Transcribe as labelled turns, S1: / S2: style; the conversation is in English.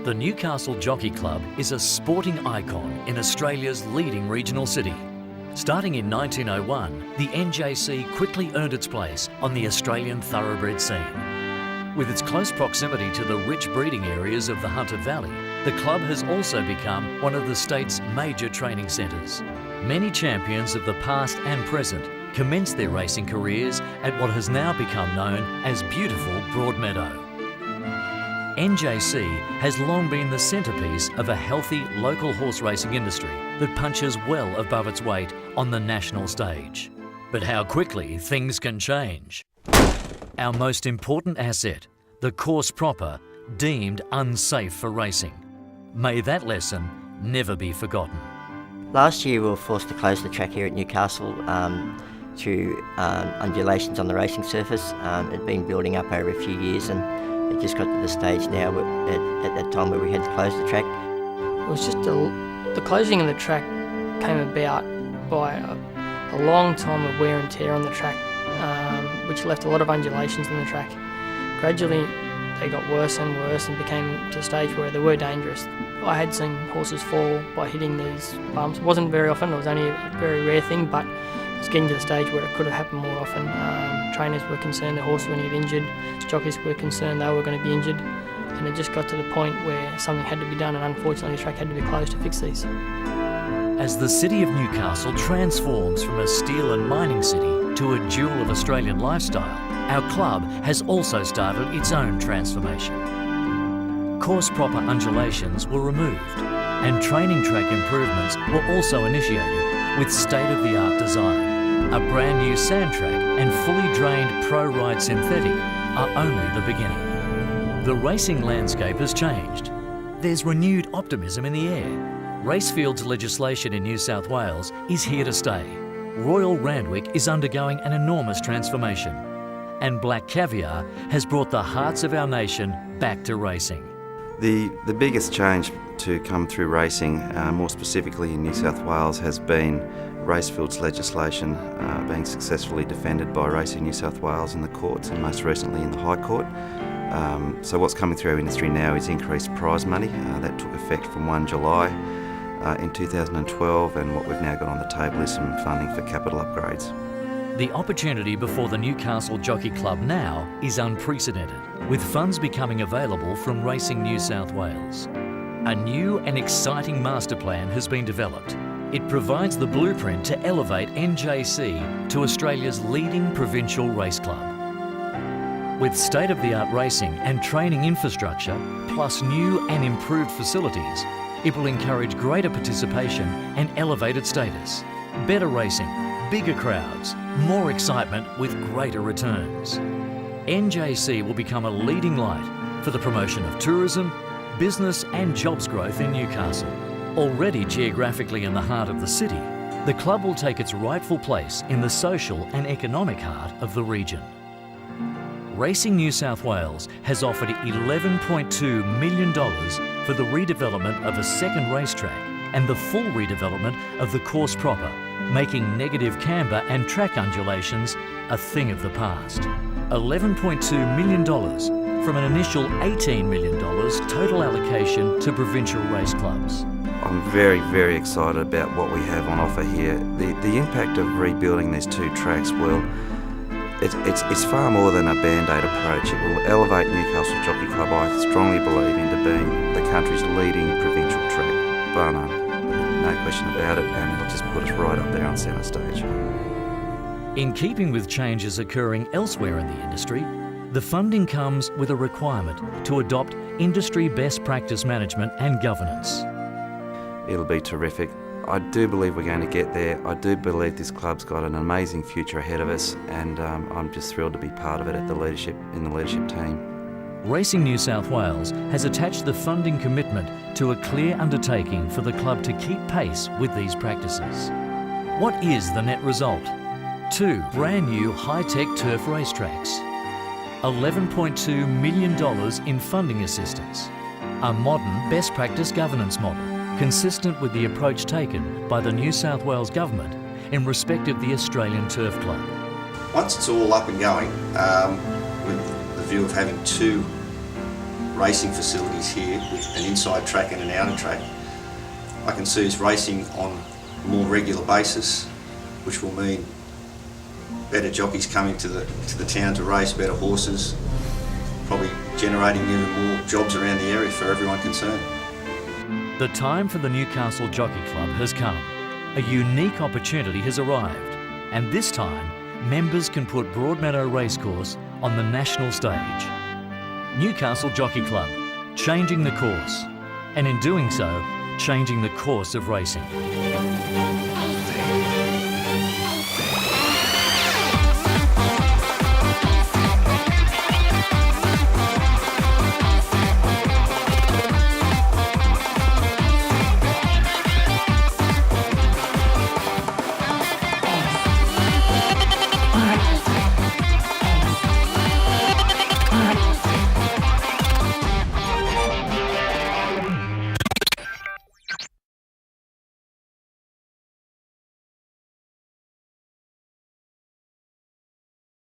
S1: The Newcastle Jockey Club is a sporting icon in Australia's leading regional city. Starting in 1901, the NJC quickly earned its place on the Australian thoroughbred scene. With its close proximity to the rich breeding areas of the Hunter Valley, the club has also become one of the state's major training centres. Many champions of the past and present commenced their racing careers at what has now become known as beautiful Broadmeadow. NJC has long been the centrepiece of a healthy local horse racing industry that punches well above its weight on the national stage. But how quickly things can change. Our most important asset, the course proper, deemed unsafe for racing. May that lesson never be forgotten.
S2: Last year we were forced to close the track here at Newcastle due undulations on the racing surface. It had been building up over a few years and it just got to the stage now at that time where we had to close the track.
S3: It was just the closing of the track came about by a long time of wear and tear on the track, which left a lot of undulations in the track. Gradually they got worse and worse and became to a stage where they were dangerous. I had seen horses fall by hitting these bumps. It wasn't very often, it was only a very rare thing, but it was getting to the stage where it could have happened more often. Trainers were concerned the horse would get injured, jockeys were concerned they were going to be injured, and it just got to the point where something had to be done, and unfortunately the track had to be closed to fix these.
S1: As the city of Newcastle transforms from a steel and mining city to a jewel of Australian lifestyle, our club has also started its own transformation. Course proper undulations were removed and training track improvements were also initiated with state-of-the-art design. A brand new sand track and fully drained Pro Ride synthetic are only the beginning. The racing landscape has changed. There's renewed optimism in the air. Racefield's legislation in New South Wales is here to stay. Royal Randwick is undergoing an enormous transformation. And Black Caviar has brought the hearts of our nation back to racing.
S4: The biggest change to come through racing, more specifically in New South Wales, has been Racefield's legislation being successfully defended by Racing New South Wales in the courts and most recently in the High Court. So what's coming through our industry now is increased prize money. That took effect from 1 July in 2012, and what we've now got on the table is some funding for capital upgrades.
S1: The opportunity before the Newcastle Jockey Club now is unprecedented, with funds becoming available from Racing New South Wales. A new and exciting master plan has been developed. It provides the blueprint to elevate NJC to Australia's leading provincial race club. With state-of-the-art racing and training infrastructure, plus new and improved facilities, it will encourage greater participation and elevated status. Better racing, bigger crowds, more excitement with greater returns. NJC will become a leading light for the promotion of tourism, business and jobs growth in Newcastle. Already geographically in the heart of the city, the club will take its rightful place in the social and economic heart of the region. Racing New South Wales has offered $11.2 million for the redevelopment of a second racetrack and the full redevelopment of the course proper, making negative camber and track undulations a thing of the past. $11.2 million from an initial $18 million total allocation to provincial race clubs.
S4: I'm very, very excited about what we have on offer here. The impact of rebuilding these two tracks will, it's far more than a band-aid approach. It will elevate Newcastle Jockey Club, I strongly believe, into being the country's leading provincial track, bar none. No question about it, and it'll just put us right up there on centre stage.
S1: In keeping with changes occurring elsewhere in the industry, the funding comes with a requirement to adopt industry best practice management and governance.
S4: It'll be terrific. I do believe we're going to get there. I do believe this club's got an amazing future ahead of us, and I'm just thrilled to be part of it in the leadership team.
S1: Racing New South Wales has attached the funding commitment to a clear undertaking for the club to keep pace with these practices. What is the net result? 2 brand new high-tech turf racetracks, $11.2 million in funding assistance, a modern best practice governance model, consistent with the approach taken by the New South Wales Government in respect of the Australian Turf Club.
S5: Once it's all up and going, with the view of having two racing facilities here with an inside track and an outer track, I can see us racing on a more regular basis, which will mean better jockeys coming to the town to race, better horses, probably generating even more jobs around the area for everyone concerned.
S1: The time for the Newcastle Jockey Club has come. A unique opportunity has arrived, and this time, members can put Broadmeadow Racecourse on the national stage. Newcastle Jockey Club, changing the course, and in doing so, changing the course of racing.